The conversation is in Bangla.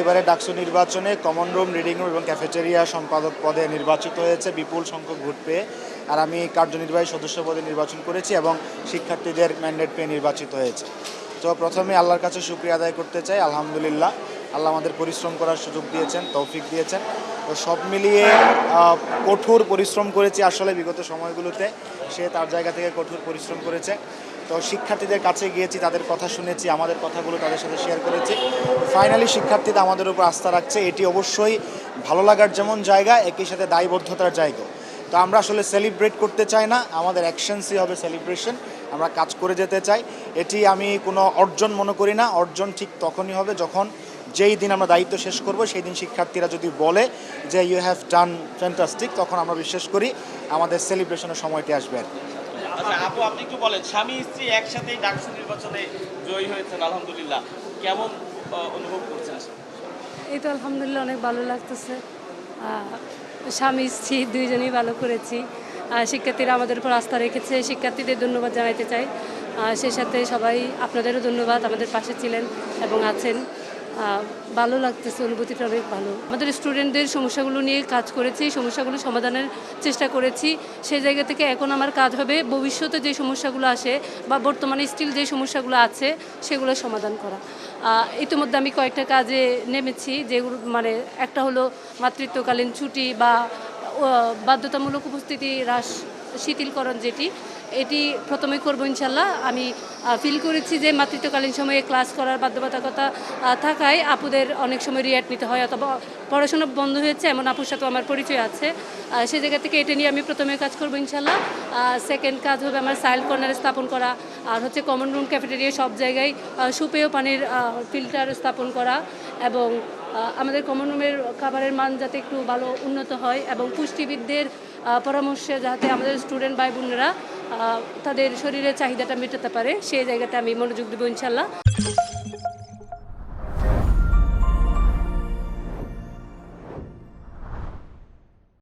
এবারে ডাকসু নির্বাচনে কমন রুম, রিডিং রুম এবং ক্যাফেটেরিয়া সম্পাদক পদে নির্বাচিত হয়েছে বিপুল সংখ্যক ভোট পেয়ে। আর আমি কার্যনির্বাহী সদস্য পদে নির্বাচন করেছি এবং শিক্ষার্থীদের ম্যান্ডেট পেয়ে নির্বাচিত হয়েছে। তো প্রথমে আল্লাহর কাছে শুকরিয়া আদায় করতে চাই, আলহামদুলিল্লাহ আল্লাহ আমাদের পরিশ্রম করার সুযোগ দিয়েছেন, তৌফিক দিয়েছেন। তো সব মিলিয়ে কঠোর পরিশ্রম করেছি আসলে বিগত সময়গুলোতে, সে তার জায়গা থেকে কঠোর পরিশ্রম করেছে। তো শিক্ষার্থীদের কাছে গিয়েছি, তাদের কথা শুনেছি, আমাদের কথাগুলো তাদের সাথে শেয়ার করেছি। ফাইনালি শিক্ষার্থীরা আমাদের উপর আস্থা রাখছে, এটি অবশ্যই ভালো লাগার যেমন জায়গা, একই সাথে দায়বদ্ধতার জায়গা। তো আমরা আসলে সেলিব্রেট করতে চাই না, আমাদের অ্যাকশনসই হবে সেলিব্রেশন। আমরা কাজ করে যেতে চাই, এটি আমি কোনো অর্জন মনে করি না। অর্জন ঠিক তখনই হবে যখন যেই দিন আমরা দায়িত্ব শেষ করব সেই দিন শিক্ষার্থীরা যদি বলে যে ইউ হ্যাভ ডান ফ্যান্টাস্টিক, তখন আমরা বিশ্বাস করি আমাদের সেলিব্রেশনের সময়টি আসবে। আচ্ছা আপু, আপনি একটু বলেন, স্বামী স্ত্রী একসাথেই ডাকসু নির্বাচনে জয়ী হয়েছেন, আলহামদুলিল্লাহ, কেমন অনুভব করছেন? এই তো আলহামদুলিল্লাহ অনেক ভালো লাগতেছে। স্বামী স্ত্রী দুইজনেই ভালো করেছি। শিক্ষার্থীরা আমাদের উপর আস্থা রেখেছে, শিক্ষার্থীদের ধন্যবাদ জানাতে চাই। সেই সাথে সবাই আপনাদেরও ধন্যবাদ, আমাদের পাশে ছিলেন এবং আছেন। ভালো লাগতেছে, অনুভূতিটা অনেক ভালো। আমাদের স্টুডেন্টদের সমস্যাগুলো নিয়ে কাজ করেছি, সমস্যাগুলো সমাধানের চেষ্টা করেছি। সেই জায়গা থেকে এখন আমার কাজ হবে ভবিষ্যতে যে সমস্যাগুলো আসে বা বর্তমানে স্টিল যে সমস্যাগুলো আছে সেগুলো সমাধান করা। ইতিমধ্যে আমি কয়েকটা কাজে নেমেছি, যেগুলো মানে একটা হলো মাতৃত্বকালীন ছুটি বা বাধ্যতামূলক উপস্থিতি হ্রাস শিথিলকরণ, এটি প্রথমে করবো ইনশাল্লাহ। আমি ফিল করেছি যে মাতৃত্বকালীন সময়ে ক্লাস করার বাধ্যবাধকতা থাকায় আপুদের অনেক সময় রিয়াট নিতে হয় অথবা পড়াশোনা বন্ধ হয়েছে, এমন আপুর সাথে আমার পরিচয় আছে। সেই জায়গা থেকে এটা নিয়ে আমি প্রথমে কাজ করবো ইনশাল্লাহ। সেকেন্ড কাজ হবে আমার সাইল কর্নার স্থাপন করা, আর হচ্ছে কমন রুম, ক্যাফেটেরিয়া সব জায়গায় সুপেয় পানির ফিল্টার স্থাপন করা এবং আমাদের কমন রুমের খাবারের মান যাতে একটু ভালো উন্নত হয় এবং পুষ্টিবিদদের পরামর্শে যাতে আমাদের স্টুডেন্ট ভাই বোনেরা তাদের শরীরের চাহিদাটা মেটাতে পারে, সেই জায়গাটা আমি মনোযোগ দেবো ইনশাল্লাহ।